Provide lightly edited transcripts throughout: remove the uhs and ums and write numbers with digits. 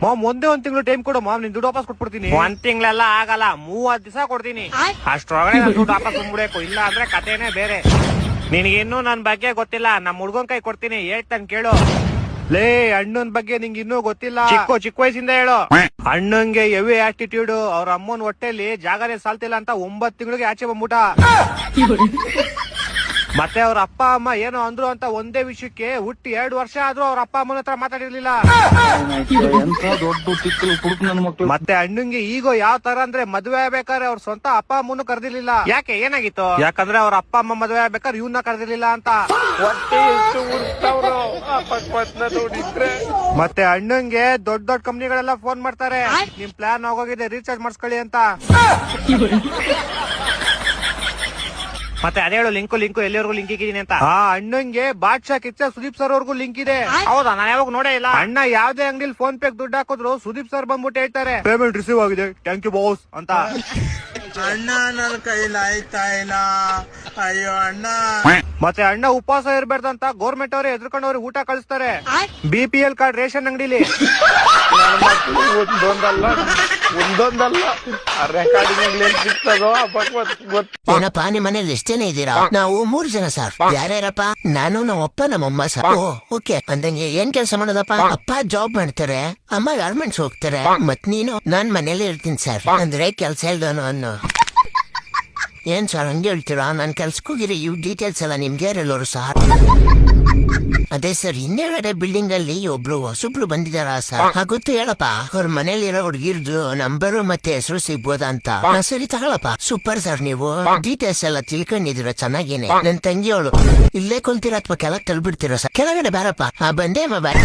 Ma'am ಒಂದೇ ಒಂದ್ ತಿಂಗಳು ಟೈಮ್ ಕೊಡು ಮಾಮ್, ನಿನ್ ದುಡ್ಡು ವಾಪಸ್ ಕೊಟ್ಬಿಡ್ತೀನಿ. ಒಂದ್ ತಿಂಗಳೆಲ್ಲ ಆಗಲ್ಲ, 30 ದಿವಸ ಕೊಡ್ತೀನಿ. ಅಷ್ಟ್ರೊಳಗಡೆ ದುಡ್ಡು ವಾಪಸ್ ಬಂದ್ಬಿಡ್ಬೇಕು, ಇಲ್ಲ ಅಂದ್ರೆ ಕಥೆನೇ ಬೇರೆ. ನಿನ್ಗಿನ್ನೂ ನನ್ ಬಗ್ಗೆ ಗೊತ್ತಿಲ್ಲ, ನಮ್ ಹುಡ್ಗನ್ ಕೈ ಕೊಡ್ತೀನಿ, ಹೇಳ್ತಾನೆ ಕೇಳು. ಲೇ ಅಣ್ಣನ್ ಬಗ್ಗೆ ನಿಂಗೆ ಇನ್ನೂ ಗೊತ್ತಿಲ್ಲ, ಚಿಕ್ಕ ವಯಸ್ಸಿಂದ ಹೇಳು. ಅಣ್ಣಂಗೆ ಹೆವಿ ಆಟಿಟ್ಯೂಡ್, ಅವ್ರ ಅಮ್ಮನ್ ಹೊಟ್ಟೆಲಿ ಜಾಗನೇ ಸಾಲ್ತಿಲ್ಲ ಅಂತ 9 ತಿಂಗಳಿಗೆ ಆಚೆ ಬಂದ್ಬಿಟ. ಮತ್ತೆ ಅವ್ರ ಅಪ್ಪ ಅಮ್ಮ ಏನೋ ಅಂದ್ರು ಅಂತ ಒಂದೇ ವಿಷಯಕ್ಕೆ ಹುಟ್ಟಿ 2 ವರ್ಷ ಆದ್ರೂ ಅವ್ರ ಅಪ್ಪ ಅಮ್ಮನ ಹತ್ರ ಮಾತಾಡಿರ್ಲಿಲ್ಲ. ಮತ್ತೆ ಅಣ್ಣಂಗೆ ಈಗ ಯಾವ ತರ ಅಂದ್ರೆ ಮದ್ವೆ ಆಗ್ಬೇಕಾದ್ರೆ ಅವ್ರ ಸ್ವಂತ ಅಪ್ಪ ಅಮ್ಮನು ಕರೆದಿರ್ಲಿಲ್ಲ. ಯಾಕೆ ಏನಾಗಿತ್ತು? ಯಾಕಂದ್ರೆ ಅವ್ರ ಅಪ್ಪ ಅಮ್ಮ ಮದ್ವೆ ಆಗ್ಬೇಕಾದ್ರೆ ಇವ್ನ ಕರೆದಿರ್ಲಿಲ್ಲ ಅಂತ. ಮತ್ತೆ ಅಣ್ಣಂಗೆ ದೊಡ್ಡ ದೊಡ್ಡ ಕಂಪ್ನಿಗಳೆಲ್ಲ ಫೋನ್ ಮಾಡ್ತಾರೆ, ನಿಮ್ ಪ್ಲಾನ್ ಆಗೋಗಿದೆ ರೀಚಾರ್ಜ್ ಮಾಡಿಸ್ಕೊಳ್ಳಿ ಅಂತ. ಮತ್ತೆ ಅದೇ ಹೇಳು, ಲಿಂಕು ಎಲ್ಲಿವರೆಗೂ ಲಿಂಕ್ ಇದ್ದೀನಿ ಅಂತ. ಅಣ್ಣಂಗೆ ಬಾದ್ಶಾ ಕಿಚ್ಚ ಸುದೀಪ್ ಸರ್ ಅವ್ರಿಗೂ ಲಿಂಕ್ ಇದೆ. ಹೌದಾ? ನಾನು ಯಾವಾಗ ನೋಡೇ ಇಲ್ಲ. ಅಣ್ಣ ಯಾವ್ದೇ ಅಂಗಡಿಲಿ ಫೋನ್ ಪೇ ದುಡ್ಡು ಹಾಕಿದ್ರು ಸುದೀಪ್ ಸರ್ ಬಂದ್ಬಿಟ್ಟು ಹೇಳ್ತಾರೆ, ಪೇಮೆಂಟ್ ರಿಸೀವ್ ಆಗಿದೆ, ಥ್ಯಾಂಕ್ ಯು ಬಾಸ್ ಅಂತ. ಅಣ್ಣ ನನ್ನ ಕೈಲಿ ಆಯ್ತಾ ಇಲ್ಲ, ಅಯ್ಯೋ ಅಣ್ಣ. ಮತ್ತೆ ಅಣ್ಣ ಉಪವಾಸ ಇರ್ಬಾರ್ದಂತ ಗೌರ್ಮೆಂಟ್ ಅವರೇ ಎದ್ರಕೊಂಡು ಅವ್ರಿಗೆ ಊಟ ಕಳಿಸ್ತಾರೆ, BPL ಕಾರ್ಡ್ ರೇಷನ್ ಅಂಗಡಿಲಿ. ಒಂದೊಂದಲ್ಲ ಏನಪ್ಪಾ ನಿಮ್ ಮನೇಲಿ ಎಷ್ಟ್ ಜನ ಇದ್ದೀರಾ? ನಾವು 3 ಜನ ಸರ್. ಯಾರ್ಯಾರಪ್ಪ? ನಾನು, ನಮ್ಮಪ್ಪ, ನಮ್ಮಮ್ಮ ಸರ್. ಓಕೆ, ಅಂದಂಗೆ ಏನ್ ಕೆಲಸ ಮಾಡೋದಪ್ಪ? ಅಪ್ಪ ಜಾಬ್ ಮಾಡ್ತಾರೆ, ಅಮ್ಮ ಗಾರ್ಮೆಂಟ್ಸ್ ಹೋಗ್ತಾರೆ, ಮತ್ ನೀನು? ನಾನ್ ಮನೇಲಿ ಇರ್ತೀನಿ ಸರ್. ಅಂದ್ರೆ ಕೆಲ್ಸ ಇಲ್ದೋನು ಅನ್ನೋ. ಏನ್ ಸರ್ ಹಂಗೆ ಹೇಳ್ತೀರಾ? ನಾನ್ ಕೆಲ್ಸಕ್ಕೆ ಹೋಗಿರಿ, ಇವ್ ಡೀಟೇಲ್ಸ್ ಎಲ್ಲ ನಿಮ್ಗೆ ಯಾರೆಲ್ಲರು ಸರ್? ಅದೇ ಸರ್, ಇನ್ನೆರಡೆ ಬಿಲ್ಡಿಂಗ್ ಅಲ್ಲಿ ಒಬ್ರು ಹೊಸಬ್ರು ಬಂದಿದಾರ ಸರ್. ಗೊತ್ತು ಹೇಳಪ್ಪ, ಅವ್ರ ಮನೇಲಿರೋ ಹುಡುಗಿರ್ದು ನಂಬರು ಮತ್ತೆ ಹೆಸರು ಸಿಗ್ಬೋದಾ ಅಂತ. ಸರಿ ತಗೊಳಪ್ಪ. ಸೂಪರ್ ಸರ್, ನೀವು ಡೀಟೇಲ್ಸ್ ಎಲ್ಲ ತಿಳ್ಕೊಂಡಿದ್ದೀರ ಚೆನ್ನಾಗೇನೆ. ನನ್ ತಂಗಿಯವಳು ಇಲ್ಲೇ ಕುಂತೀರ ಅಥವಾ ಕೆಳಗ್ ತಳ್ಬಿಡ್ತೀರ ಸರ್? ಕೆಳಗಡೆ ಬಾರಪ್ಪ. ಬಂದೇ ಬಾಯ್.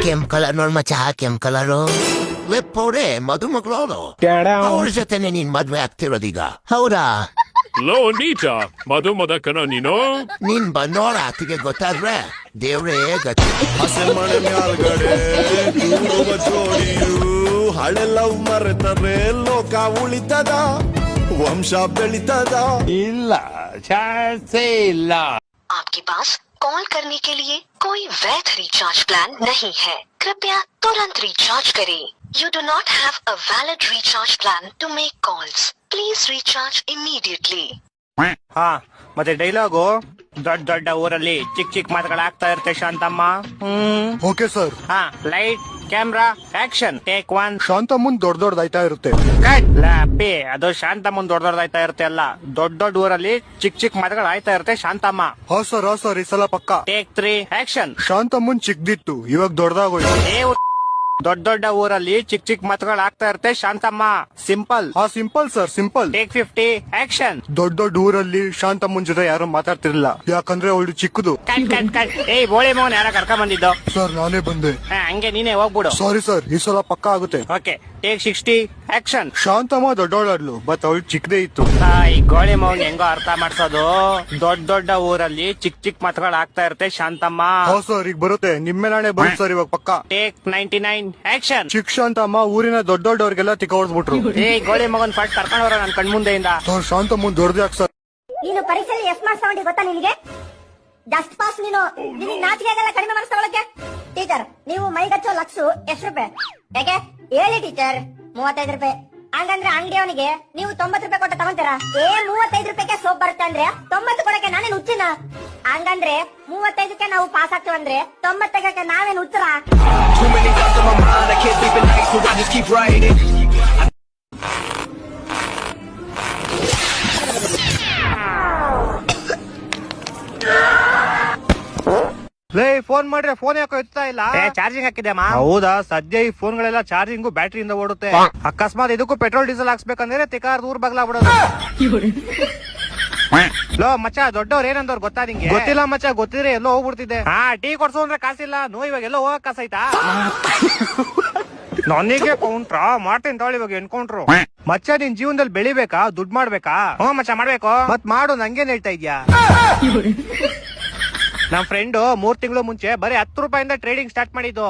ಕೆಂಪ್ ಕಲರ್ ನೋಡ್ ಮಚ್ಚ, ಕೆಂಪ್ ಕಲರು. ವೆಪ್ಪವ್ರೆ ಮದುಮಗಳವಳು, ಅವ್ರ ಜೊತೆನೆ ನೀನ್ ಮದ್ವೆ ಆಗ್ತಿರೋದೀಗ, ಹೌದಾ? ಲೋ ನೀಚ, ಮಧುಮದಕನ ನೀನು? ನೀನ್ ಬಂದೋಳ ಆತಿಗೆ ಗೊತ್ತಾದ್ರೆ ದೇವ್ರೇ ಗತಿ. ಹಸೆಮಣೆ ಮ್ಯಾಲ್ಗಡೆ ಕೂರುವ ಜೋಡಿಯು ಹಳೆ ಲವ್ ಮರೆತರೆ ಲೋಕ ಉಳಿತದ, ವಂಶ ಬೆಳಿತದ? ಇಲ್ಲ, ಚಾನ್ಸೇ ಇಲ್ಲ. आपके पास कॉल करने के लिए कोई वैध रिचार्ज प्लान नहीं है, कृपया तुरंत रिचार्ज करें. You do not have a valid recharge plan to make calls. Please recharge immediately. ಮತ್ತೆ ಡೈಲಾಗು, ದೊಡ್ಡ ದೊಡ್ಡ ಊರಲ್ಲಿ ಚಿಕ್ಕ ಮಾತುಗಳಾಗ್ತಾ ಇರುತ್ತೆ Shantamma. Okay sir. Light, camera, action, take 1. ಶಾಂತಮ್ಮನ್ ದೊಡ್ಡದಾಯ್ತಾ ಇರುತ್ತೆ. ಅದು ಶಾಂತಮ್ಮನ್ ದೊಡ್ಡದಾಯ್ತಾ ಇರುತ್ತೆ ಅಲ್ಲ, ದೊಡ್ಡ ಊರಲ್ಲಿ ಚಿಕ್ಕ ಮಾತುಗಳು ಆಯ್ತಾ ಇರುತ್ತೆ ಶಾಂತಮ್ಮ. ಹಾ ಸರ್, ಈ ಸಲ ಪಕ್ಕ. Take 3, action. ಶಾಂತಮ್ಮನ್ ಚಿಕ್ಕದಿತ್ತು, ಇವಾಗ ದೊಡ್ಡದಾಗೋಯ್ತು. ದೊಡ್ಡ ಊರಲ್ಲಿ ಚಿಕ್ಕ ಮಾತುಗಳು ಆಗ್ತಾ ಇರುತ್ತೆ Shantamma. Simple. Simple sir, simple. Take 50, action. ದೊಡ್ಡ ಊರಲ್ಲಿ ಶಾಂತಮ್ಮನ್ ಜೊತೆ ಯಾರು ಮಾತಾಡ್ತಿರ್ಲಿಲ್ಲ, ಯಾಕಂದ್ರೆ ಅವಳು ಚಿಕ್ಕದು. ಏಯ್ ಬೋಳಿ ಮೋಹನ್ ಯಾರ ಕರ್ಕೊಂಡ್ ಬಂದಿದ್ದು? ಸರ್ ನಾನೇ ಬಂದೆ. ಹಂಗೆ ನೀನೇ ಹೋಗ್ಬಿಡು. ಸಾರಿ ಸರ್, ಈ ಸಲ ಪಕ್ಕ ಆಗುತ್ತೆ. Okay, take 60, action. ಶಾಂತಮ್ಮ ದೊಡ್ಡವಳಾಡ್ಲು, ಬಟ್ ಅವಳು ಚಿಕ್ಕದೇ ಇತ್ತು. ಈ ಗೋಳಿ ಮೌನ್ ಹೆಂಗೋ ಅರ್ಥ ಮಾಡ್ಸೋದು? ದೊಡ್ಡ ಊರಲ್ಲಿ ಚಿಕ್ಕ ಮಾತುಗಳು ಆಗ್ತಾ ಇರುತ್ತೆ ಶಾಂತಮ್ಮ. ಹಾ ಸರ್, ಈಗ ಬರುತ್ತೆ, ನಿಮ್ಮೇಲಾಣೆ ಬರುತ್ತೆ ಸರ್ ಇವಾಗ ಪಕ್ಕ. Take 99, action. ಚಿಕ್ಕ ಶಾಂತಮ್ಮ ಊರಿನ ದೊಡ್ಡವ್ರಿಗೆಲ್ಲ ತಿಕ್ಕ ಹೊಡ್ಸ್ಬಿಟ್ರು. ಗೋಳಿ ಮಗನ್ ಫಸ್ಟ್ ಕರ್ಕೊಂಡು ಬರೋ ನನ್ ಕಣ್ಮುಂದೆಯಿಂದ. Sir ಶಾಂತಮ್ಮನ್ ದೊಡ್ಡದಾಕ್ sir. ನೀನು ಪರೀಕ್ಷೆಯಲ್ಲಿ ಎಷ್ಟು ಮಾರ್ಕ್ಸ್ ತಗೊಂಡಿ ಗೊತ್ತಾ ನಿನಗೆ? Just pass. ನೀನು ನಿನಗೆ ನಾಚಿಕೆ ಆಗಲ್ಲ ಕಡಿಮೆ ಮಾರ್ಕ್ಸ್ ತಗೊಳಕ್ಕೆ? ಟೀಚರ್, ನೀವು ಮೈಗಚ್ಚೋ ಲಕ್ಸು ಎಷ್ಟು ರೂಪಾಯಿ? ಯಾಕೆ ಹೇಳಿ ಟೀಚರ್? 35 ರೂಪಾಯಿ. ಹಂಗಂದ್ರೆ ಅಂಗಡಿಯವನಿಗೆ ನೀವು 90 ರೂಪಾಯಿ ಕೊಟ್ಟು ತಗೊಂತೀರಾ? 35 ರೂಪಾಯಿಗೆ ಸೋಪ್ ಬರುತ್ತೆ ಅಂದ್ರೆ 90 ಕೊಡಕ್ಕೆ ನಾನೇನು ಹುಚ್ಚಿನ? ಹಂಗಂದ್ರೆ 35ಕ್ಕೆ ನಾವು ಪಾಸ್ ಆಗ್ತೀವಂದ್ರೆ 90ಕ್ಕೆ ನಾವೇನು ಹುಚ್ಚರ? ಫೋನ್ ಮಾಡ್ರೆ ಫೋನ್ ಯಾಕೋ ಎತ್ತಾ ಇಲ್ಲ? ಚಾರ್ಜಿಂಗ್ ಹಾಕಿದ್ಯಮ್ಮ? ಹೌದಾ? ಸದ್ಯ ಈ ಫೋನ್ ಗಳೆಲ್ಲ ಚಾರ್ಜಿಂಗು ಬ್ಯಾಟ್ರಿಯಿಂದ ಓಡುತ್ತೆ. ಅಕಸ್ಮಾತ್ ಇದಕ್ಕೂ ಪೆಟ್ರೋಲ್ ಡೀಸೆಲ್ ಹಾಕ್ಸ್ಬೇಕಂದ್ರೆ ತಿಕಾರ್ ದೂರ ಬಗ್ಲಾ ಬಿಡೋದು. ಲೋ ಮಚ್ಚ, ದೊಡ್ಡವ್ರ ಏನಂದವ್ರು ಗೊತ್ತಾ ನಿಂಗೆ? ಗೊತ್ತಿಲ್ಲ ಮಚ್ಚ, ಗೊತ್ತಿದ್ರೆ ಎಲ್ಲೋ ಹೋಗ್ಬಿಡ್ತಿದ್ದೆ. ಟೀ ಕೊಡ್ಸು ಅಂದ್ರೆ ಕಾಸಿಲ್ಲ. ಇವಾಗ ಎಲ್ಲೋ ಹೋಗಕ್ ಕಾಸಾಯ್ತಾ? ನನಗೆ ಕೌಂಟ್ರ ಮಾಡ್ತೀನಿ ತಾಳಿ, ಇವಾಗ ಎನ್ಕೌಂಟ್ರು. ಮಚ್ಚ, ನಿನ್ ಜೀವನದಲ್ಲಿ ಬೆಳಿಬೇಕಾ, ದುಡ್ಡು ಮಾಡ್ಬೇಕಾ? ಮಚ್ಚ ಮಾಡ್ಬೇಕು. ಮತ್ ಮಾಡು, ನಂಗೇನ್ ಹೇಳ್ತಾ ಇದ್ಯಾ? ನಮ್ ಫ್ರೆಂಡ್ 3 ತಿಂಗಳು ಮುಂಚೆ ಬರೀ 10 ರೂಪಾಯಿಂದ ಟ್ರೇಡಿಂಗ್ ಸ್ಟಾರ್ಟ್ ಮಾಡಿದ್ದು.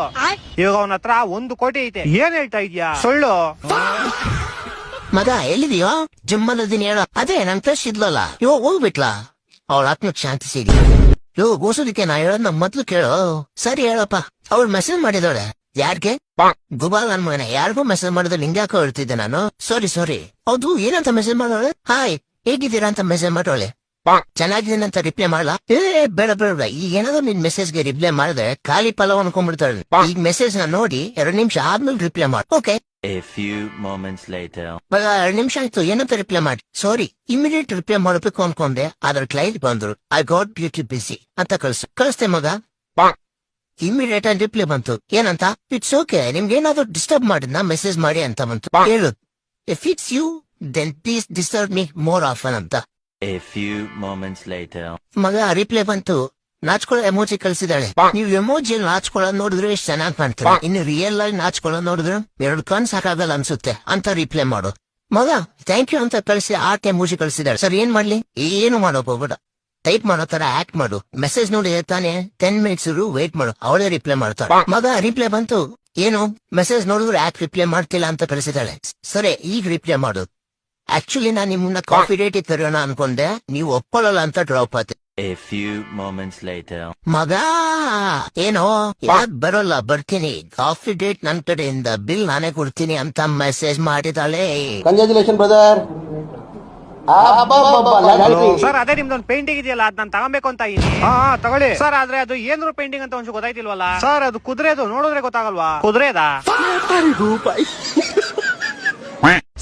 ಇವಾಗ ಅವನ ಹತ್ರ 1 ಕೋಟಿ ಐತೆ. ಏನ್ ಹೇಳ್ತಾ ಇದ್ಯಾ? ಸುಳ್ಳು. ಮಗ ಎಲ್ಲಿದೆಯೋ? ಜಿಮ್ಮಲ್ಲಿದ್ದೀನಿ ಹೇಳೋ. ಅದೇ ನನ್ ಫ್ರೆಶ್ ಇದ್ಲಲ್ಲ, ಇವಾಗ ಹೋಗ್ಬಿಟ್ಲಾ? ಅವಳ ಆತ್ಮಕ್ ಶಾಂತಿ ಸಿಗ್ಲಿ. ಇವಾಗ ಗೋಸೋದಕ್ಕೆ ನಾ ಹೇಳೋದ್ ನಮ್ ಮೊದ್ಲು ಕೇಳೋ. ಸರಿ ಹೇಳಪ್ಪ. ಅವಳು ಮೆಸೇಜ್ ಮಾಡಿದವಳೆ. ಯಾರ್ಗೆ? ಗುಬಾಲ್ ನನ್ ಮಗನ. ಯಾರಿಗೂ ಮೆಸೇಜ್ ಮಾಡಿದ್ರೆ ಹಿಂಗ್ಯಾಕೋ ಹೇಳ್ತಿದ್ದೆ ನಾನು. ಸಾರಿ. ಹೌದು, ಏನಂತ ಮೆಸೇಜ್ ಮಾಡೋಳೆ? ಹಾಯ್ ಹೇಗಿದ್ದೀರಾ ಅಂತ ಮೆಸೇಜ್ ಮಾಡೋಳೆ. ಚೆನ್ನಾಗಿದ್ದೀನಿ ಅಂತ ರಿಪ್ಲೈ ಮಾಡಲ್ಲ. ಬೇಡ ಈಗ ಏನಾದ್ರು ನಿನ್ ಮೆಸೇಜ್ಗೆ ರಿಪ್ಲೈ ಮಾಡಿದ್ರೆ ಖಾಲಿ ಪಲಾವ್ ಅನ್ಕೊಂಡ್ಬಿಡ್ತಾಳೆ. ಈಗ ಮೆಸೇಜ್ ನ ನೋಡಿ 2 ನಿಮಿಷ ಆದ್ಮೇಲೆ ರಿಪ್ಲೈ ಮಾಡಿ. Okay. A few moments later. 2 ನಿಮಿಷ ಆಯ್ತು, ಏನಂತ ರಿಪ್ಲೈ ಮಾಡಿ. ಸಾರಿ, ಇಮಿಡಿಯೇಟ್ ರಿಪ್ಲೈ ಮಾಡಬೇಕು ಅನ್ಕೊಂಡೆ, ಆದ್ರೆ ಕ್ಲೈಂಟ್ ಬಂದ್ರು. ಐ ಗಾಟ್ ಬ್ಯೂಟಿ ಬಿಸಿ ಅಂತ ಕಳಿಸ್ತೆ ಮಗ. ಇಮಿಡಿಯೇಟ್ ಆಗಿ ರಿಪ್ಲೈ ಬಂತು. ಏನಂತ? ಇಟ್ಸ್ ಓಕೆ, ನಿಮ್ಗೆ ಏನಾದ್ರು ಡಿಸ್ಟರ್ಬ್ ಮಾಡಿದ್ನ ಮೆಸೇಜ್ ಮಾಡಿ ಅಂತ ಬಂತು. ಹೇಳು, if it's you then please disturb me more often ಅಂತ. A few moments later. ಮಗ ರಿಪ್ಲೈ ಬಂತು. ನಾಚ್ಕೊಳ್ಳೋ ಎಮೋಜಿ ಕಳ್ಸಿದಾಳೆ. ನೀವು ಎಮೋಜಿಯಲ್ಲಿ ನಾಚ್ಕೊಳ್ಳೋದ್ ನೋಡಿದ್ರೆ ಎಷ್ಟು ಚೆನ್ನಾಗಿ ಕಾಣ್ತೀರಾ, ಇನ್ನು ರಿಯಲ್ ಆಗಿ ನಾಚ್ಕೊಳ್ಳೋದ್ ನೋಡಿದ್ರೆ 2 ಕಣ್ ಸಾಕಾಗಲ್ಲ ಅನ್ಸುತ್ತೆ ಅಂತ ರಿಪ್ಲೈ ಮಾಡು. ಮಗ ಥ್ಯಾಂಕ್ ಯು ಅಂತ ಕಳಿಸಿ ಆರ್ಟ್ ಎಮೋಜಿ ಕಳ್ಸಿದಾಳೆ. ಸರ್ ಏನ್ ಮಾಡ್ಲಿ? ಏನು ಮಾಡೋಕ್ ಹೋಗ್ಬೇಡ, ಟೈಪ್ ಮಾಡೋ ತರ ಆಕ್ಟ್ ಮಾಡು. ಮೆಸೇಜ್ ನೋಡಿ ಹೇಳ್ತಾನೆ 10 ಮಿನಿಟ್ಸ್ ವೇಟ್ ಮಾಡು, ಅವಳೇ ರಿಪ್ಲೈ ಮಾಡ್ತಾಳೆ. ಮಗ ರಿಪ್ಲೈ ಬಂತು. ಏನು ಮೆಸೇಜ್ ನೋಡಿದ್ರೆ ಯಾಕೆ ರಿಪ್ಲೈ ಮಾಡ್ತಿಲ್ಲ ಅಂತ ಕಳಿಸಿದಾಳೆ. ಸರಿ ಈಗ ರಿಪ್ಲೈ ಮಾಡು. ಆಕ್ಚುಲಿ ನಾನ್ ನಿಮ್ಮನ್ನ ಕಾಫಿ ಡೇಟ್ ತರೋಣ ಅನ್ಕೊಂಡೆ, ನೀವು ಒಪ್ಕೊಳ್ಳಲ್ಲ ಅಂತ ಡ್ರಾಪ್ ಆಯ್ತು. A few moments later. ಮಗ ಏನೋ ಯಾಕ್ ಬರೋಲ್ಲ? ಬರ್ತೀನಿ, ಕಾಫಿ ಡೇಟ್ ನನ್ ಕಡೆಯಿಂದ, ಬಿಲ್ ನಾನೇ ಕೊಡ್ತೀನಿ ಅಂತ ಮೆಸೇಜ್ ಮಾಡಿದಾಳೆ. Congratulation brother. ಸರ್ ಅದೇ ನಿಮ್ದೊಂದು ಪೇಂಟಿಂಗ್ ಇದೆಯಲ್ಲ, ಅದ್ ನಾನು ತಗೊಬೇಕು ಅಂತ ಇದೀನಿ. ತಗೊಳ್ಳಿ ಸರ್. ಆದ್ರೆ ಅದು ಏನ್ರು ಪೇಂಟಿಂಗ್ ಅಂತ ಒಂಚೂರು ಗೊತ್ತಾಯ್ತಿಲ್ವಲ್ಲ ಸರ್. ಅದು ಕುದುರೆದು, ನೋಡಿದ್ರೆ ಗೊತ್ತಾಗಲ್ವಾ? ಕುದುರೆದಾ?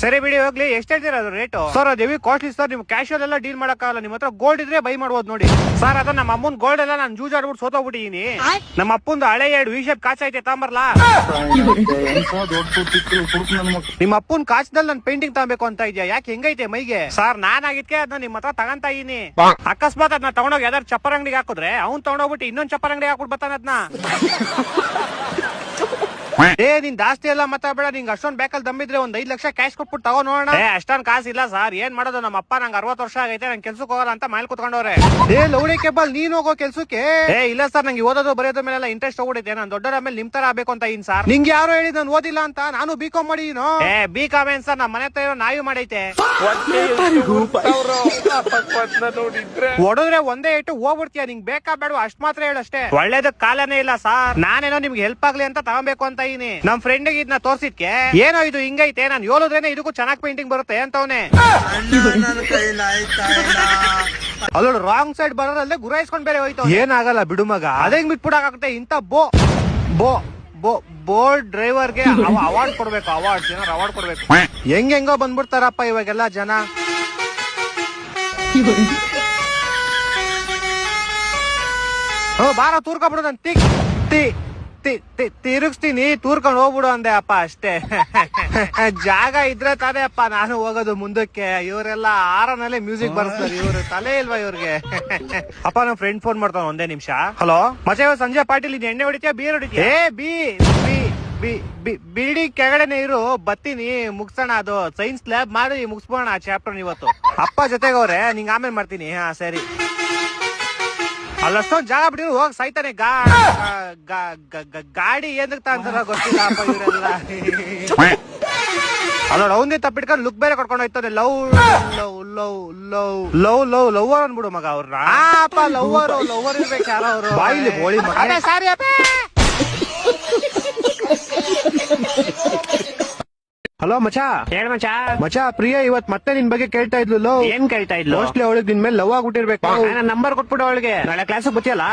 ಸರಿ ಬಿಡಿ ಹೋಗ್ಲಿ. ಎಷ್ಟ್ ಹೇಳ್ತೀರಾ ಅದು ರೇಟು? ಸರ್ ಅದು ಹೆವಿ ಕಾಸ್ಟ್ಲಿ ಸರ್. ನೀವು ಕ್ಯಾಶುವಲ್ ಎಲ್ಲ ಡೀಲ್ ಮಾಡಕ್ಕಾಗಲ್ಲ. ನಿಮ್ಮ ಹತ್ರ ಗೋಲ್ಡ್ ಇದ್ರೆ ಬೈ ಮಾಡ್ಬೋದು ನೋಡಿ ಸರ್. ಅದ ನಮ್ಮ ಅಮ್ಮನ್ ಗೋಲ್ಡ್ ಎಲ್ಲ ನಾನು ಜೂಜ್ ಆಡ್ಬಿಟ್ಟು ಸೋತೋಗ್ಬಿಟ್ಟಿದೀನಿ. ನಮ್ಮ ಅಪ್ಪಂದು ಹಳೆ 2 ವಿಶೇಪ್ ಕಾಚ್ ಐತೆ, ತಾಂಬರ್ಲಾ? ನಿಮ್ಮ ಅಪ್ಪನ್ ಕಾಚ್ದಲ್ಲಿ ನನ್ ಪೇಂಟಿಂಗ್ ತಗೋಬೇಕು ಅಂತ ಇದೆಯಾ? ಯಾಕೆ ಹೆಂಗೈತೆ ಮೈಗೆ? ಸರ್ ನಾನ್ ಆಗಿದ್ಕೆ ಅದನ್ನ ನಿಮ್ಮ ಹತ್ರ ತಗಂತ ಇದೀನಿ. ಅಕಸ್ಮಾತ್ ಅದನ್ನ ತಗೊಂಡೋಗಿ ಯಾವ್ದಾರು ಚಪ್ಪರ್ ಅಂಗಡಿಗೆ ಹಾಕಿದ್ರೆ ಅವ್ನ್ ತಗೊಂಡೋಗ್ಬಿಟ್ಟು ಇನ್ನೊಂದ್ ಚಪ್ಪರ್ ಅಂಗಡಿ ಹಾಕ್ಬಿಟ್ಟು ಬರ್ತಾನ ಅದನ್ನ. ನೀನ್ ಜಾಸ್ತಿ ಎಲ್ಲ ಮಾತಾಡ್ಬೇಡ. ನಿಂಗೆ ಅಷ್ಟೊಂದ್ ಬೇಕಲ್ಲಿ ದಮ್ಮಿದ್ರೆ 1 5 ಲಕ್ಷ ಕ್ಯಾಶ್ ಕೊಟ್ಬಿಟ್ಟು ತಗೋ ನೋಡೋಣ. ಅಷ್ಟೊಂದ್ ಕಾಸು ಇಲ್ಲ ಸರ್. ಏನ್ ಮಾಡೋದು, ನಮ್ಮ ಅಪ್ಪ ನಂಗೆ 60 ವರ್ಷ ಆಗೈತೆ, ನಂಗೆ ಕೆಲ್ಸಕ್ಕೆ ಹೋಗಲ್ಲ ಅಂತ ಮನೇಲಿ ಕುತ್ಕೊಂಡವ್ರೆ. ಲೌಡಿ ಕೇಬಲ್ ನೀನ್ ಹೋಗೋ ಕೆಲ್ಸಕ್ಕೆ? ಇಲ್ಲ ಸರ್, ನಂಗೆ ಓದೋದು ಬರೆಯೋದ್ರ ಮೇಲೆಲ್ಲ ಇಂಟ್ರೆಸ್ಟ್ ಹೋಗ್ಬಿಡುತ್ತೆ. ನಾನು ದೊಡ್ಡರ ಮೇಲೆ ನಿಮ್ ತರ ಆಗ್ಬೇಕು ಅಂತ ಇನ್ ಸರ್. ನಿಂಗೆ ಯಾರು ಹೇಳಿ ನಾನು ಓದಿಲ್ಲ ಅಂತ? ನಾನು ಬಿಕಾಮ್ ಮಾಡಿದೀನೋ. ಬಿಕಾಮ್ ಏನ್ ಸರ್, ನಮ್ಮ ಮನೆ ಹತ್ರ ನಾಯಿ ಮಾಡೈತೆ. ಹೊಡೆದ್ರೆ ಒಂದೇ ಇಟ್ಟು ಹೋಗ್ಬಿಡ್ತೀಯ. ನಿಂಗೆ ಬೇಕಾ ಬೇಡ ಅಷ್ಟ್ ಮಾತ್ರ ಹೇಳಷ್ಟೇ. ಒಳ್ಳೇದಕ್ ಕಾಲನೇ ಇಲ್ಲ ಸರ್. ನಾನೇನೋ ನಿಮ್ಗೆ ಹೆಲ್ಪ್ ಆಗ್ಲಿ ಅಂತ ತಗೊಬೇಕು ಅಂತ ಇದೀನಿ. ನಮ್ ಫ್ರೆಂಡ್ ಇದನ್ನ ತೋರ್ಸಿದ್ಕೆ ಏನೋ ಇದು ಹಿಂಗೈತೆ, ನಾನು ಹೇಳೋದ್ರೇನೆ ಇದಕ್ಕೂ ಚೆನ್ನಾಗ್ ಪೇಂಟಿಂಗ್ ಬರುತ್ತೆ ಅಂತವನೆ. ಅಲ್ಲೋಡು ರಾಂಗ್ ಸೈಡ್ ಬರೋದಲ್ಲದೆ ಗುರಾಯಿಸ್ಕೊಂಡ್ ಬೇರೆ ಹೋಯ್ತು. ಏನಾಗಲ್ಲ ಬಿಡು ಮಗ, ಅದೇ ಬಿಟ್ಬಿಡಾಗುತ್ತೆ. ಇಂತ ಬೋರ್ಡ್ ಡ್ರೈವರ್ಗೆ ಅವಾರ್ಡ್ ಕೊಡ್ಬೇಕು. ಏನಾರು ಅವಾರ್ಡ್ ಕೊಡ್ಬೇಕು. ಹೆಂಗೋ ಬಂದ್ಬಿಡ್ತಾರಪ್ಪ ಇವಾಗೆಲ್ಲ ಜನ. ಬಾರ ತೂರ್ಕೊಬಿಡು. ನಾನು ತಿರುಗಿಸ್ತೀನಿ, ತೂರ್ಕೊಂಡು ಹೋಗ್ಬಿಡು ಅಂದೆ ಅಪ್ಪ ಅಷ್ಟೇ. ಜಾಗ ಇದ್ರೆ ತಾನೇ ಅಪ್ಪ ನಾನು ಹೋಗೋದು ಮುಂದಕ್ಕೆ. ಇವರೆಲ್ಲ ಆರನಲ್ಲೇ ಮ್ಯೂಸಿಕ್ ಬರ್ತಾರೆ. ಇವ್ರು ತಲೆ ಇಲ್ವಾ ಇವ್ರಿಗೆ? ಅಪ್ಪ ನಮ್ ಫ್ರೆಂಡ್ ಫೋನ್ ಮಾಡ್ತಾನ, 1 ನಿಮಿಷ. ಹಲೋ ಮಚೆ, ಸಂಜೆ ಪಾಟೀಲ್ ಇದು ಎಣ್ಣೆ ಹೊಡಿತೀಯಾ ಬೀರ್ ಹೊಡಿತೀಯಾ? ಬಿಲ್ಡಿಂಗ್ ಕೆಳಗಡೆನೆ ಇರು, ಬತ್ತೀನಿ, ಮುಗ್ಸೋಣ. ಅದು ಸೈನ್ಸ್ ಲ್ಯಾಬ್ ಮಾಡಿ ಮುಗಿಸ್ಬೋಣ ಆ ಚಾಪ್ಟರ್ ಇವತ್ತು. ಅಪ್ಪ ಜೊತೆಗವ್ರೆ, ನಿಂಗೆ ಆಮೇಲೆ ಮಾಡ್ತೀನಿ. ಹಾ ಸರಿ. ಅಲ್ಲಷ್ಟೊಂದ್ ಜಾಗ ಬಿಡಿ, ಹೋಗ್ ಸಾಯ್ತಾನೆ. ಗಾಡಿ ಏನಕ್ಕೆ ಅಂತಾರ ಗೊತ್ತಿಲ್ಲ ಅಪ್ಪ ಇವರೆಲ್ಲ. ಅಲ್ಲ ಅವಂದೇ ತಪ್ಪಿಟ್ಕೊಂಡು ಲುಕ್ ಬೇರೆ ಕರ್ಕೊಂಡು ಹೋಯ್ತಾನೆ. ಲವ್ವರ್ ಅನ್ಬಿಡು ಮಗ ಅವ್ರನ್ನ. ಅಪ್ಪ ಲವ್ವರ್ ಇರ್ಬೇಕು ಯಾರೋ ಅವರು. ಬಾಯಿಲಿ ಬೋಳಿ ಮಗ. ಸಾರಿ ಅಪ್ಪ. ಹಲೋ ಮಚಾ. ಹೇಳ ಮಚಾ, ಪ್ರಿಯಾ ಇವತ್ ಮತ್ತೆ ನಿನ್ ಬಗ್ಗೆ ಕೇಳ್ತಾ ಇದ್ಲು. ಏನ್ ಕೇಳ್ತಾ ಇದ್ಲು? ಮೋಸ್ಟ್ಲಿ ಅವಳಿಗೆ ನಿನ್ ಮೇಲೆ ಲವ್ ಆಗ್ಬಿಟ್ಟಿರ್ಬೇಕು. ನಂಬರ್ ಕೊಟ್ಬಿಡು ಅವಳಿಗೆ. ನಾಳೆ ಕ್ಲಾಸ್ ಬತ್ತಿಯಲ್ಲ,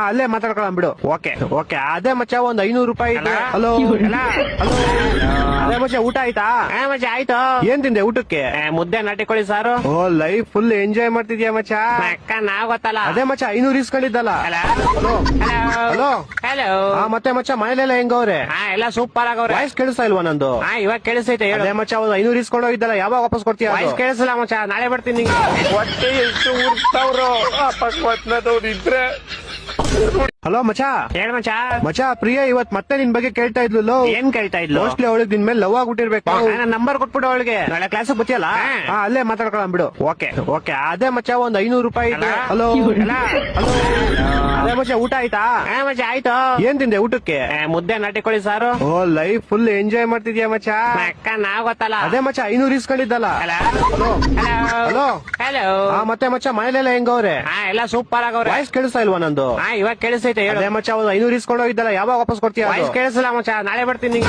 ಅಲ್ಲೇ ಮಾತಾಡ್ಕೊಳ್ಳ ಬಿಡು. ಓಕೆ ಅದೇ ಮಚಾ, 1 500 ರೂಪಾಯಿ. ಹಲೋ ಅದೇ ಮಚಾ, ಊಟ ಆಯ್ತಾ? ಮಚಾ ಆಯ್ತು. ಏನ್ ತಿಂದೆ ಊಟಕ್ಕೆ? ಮುದ್ದೆ ನಾಟಿಕೊಳ್ಳಿ ಸಾರು. ಓ, ಲೈಫ್ ಫುಲ್ ಎಂಜಾಯ್ ಮಾಡ್ತಿದ್ಯಾ ಮಚಾ? ಅಕ್ಕ ನಾವ್ ಗೊತ್ತಲ್ಲ. ಅದೇ ಮಚಾ 500 ಇಸ್ಕೊಂಡಿದ್ದಲ್ಲ. ಹಲೋ ಮತ್ತೆ ಮಚಾ, ಮನೇಲೆಲ್ಲ ಹೆಂಗವ್ರೆ? ಎಲ್ಲ ಸೂಪರ್ ಆಗವ್ರೆ. ವಾಯ್ಸ್ ಕೇಳಿಸ್ತಾ ಇಲ್ವಾ ನಂದು? ಇವಾಗ ಕೇಳಿಸ್ತೈತೆ. ಅದೇ ಮಚ್ಚ, 500 ಇಸ್ಕೊಂಡು ಹೋಗಿದ್ದಲ್ಲ, ಯಾವಾಗ ವಾಪಸ್ ಕೊಡ್ತೀಯ? ವಾಯ್ಸ್ ಕೇಳಿಸಲ್ಲ ಮಚ್ಚ, ನಾಳೆ ಬರ್ತೀನಿ. ಹೊಟ್ಟೆ ಎಷ್ಟು ಉರ್ತಾವ್ರು ಅಕಸ್ಮಾತ್ ನೋಡಿದ್ರೆ. ಹಲೋ ಮಚಾ. ಹೇಳ್ ಮಚ್ಚ. ಮಚಾ ಪ್ರಿಯ ಇವತ್ ಮತ್ತೆ ನಿನ್ ಬಗ್ಗೆ ಕೇಳ್ತಾ ಇದ್ಲು. ಏನ್ ಕೇಳ್ತಾ ಇದ್ಲು? ಮೋಸ್ಟ್ಲಿ ಅವಳಿಗೆ ನಿನ್ ಮೇಲೆ ಲವ್ ಆಗ್ಬಿಟ್ಟಿರ್ಬೇಕು. ನನ್ನ ನಂಬರ್ ಕೊಟ್ಬಿಡು ಅವಳಿಗೆ. ನಾಳೆ ಕ್ಲಾಸ್ ಬತ್ತಿಯಲ್ಲ? ಅಲ್ಲೇ ಮಾತಾಡ್ಕೊಳ್ಳೋಣ ಬಿಡು. ಓಕೆ. ಓಕೆ ಅದೇ ಮಚ್ಚ ಒಂದ್ 500 ರೂಪಾಯಿ ಇದೆ. ಹಲೋ ಹಲೋ ಅದೇ ಮಚ್ಚ ಊಟ ಆಯ್ತಾ? ಮಚ್ಚ ಆಯ್ತು. ಏನ್ ತಿಂದೆ ಊಟಕ್ಕೆ? ಮುದ್ದೆ ನಾಟಿಕೋಳಿ ಸಾರು. ಓ ಲೈಫ್ ಫುಲ್ ಎಂಜಾಯ್ ಮಾಡ್ತಿದ್ಯಾ ಮಚ್ಚ. ಅಕ್ಕ ನಾವ್ ಗೊತ್ತಲ್ಲ. ಅದೇ ಮಚ್ಚ 500 ಇಸ್ಕೊಂಡಿದ್ದಲ್ಲ. Hello hello hello. ಮತ್ತೆ ಮಚ್ಚ ಮನೇಲೆಲ್ಲ ಹೆಂಗವ್ರೆ? ಎಲ್ಲ ಸೂಪರ್ ಆಗವ್ರೆ. ವಾಯ್ಸ್ ಕೇಳಿಸ್ತಾ ಇಲ್ವಾ ನಂದು? ಇವಾಗ ಕೇಳಿಸ್ತೈತೆ ಹೇಳು. ಅದೇ ಮಚ್ಚ ಒಂದ್ 500 ಇಸ್ಕೊಂಡು ಹೋಗಿದ್ದಲ್ಲ, ಯಾವಾಗ ವಾಪಸ್ ಕೊಡ್ತೀಯ? ವಾಯ್ಸ್ ಕೇಳಿಸಲ್ಲ ಮಚ್ಚ, ನಾಳೆ ಬರ್ತೀನಿ.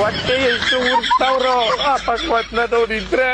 ಹೊಟ್ಟೆ ಎಷ್ಟು ಉರ್ತಾವ್ರೋ, ಅಕಸ್ಮಾತ್ ಇದ್ರೆ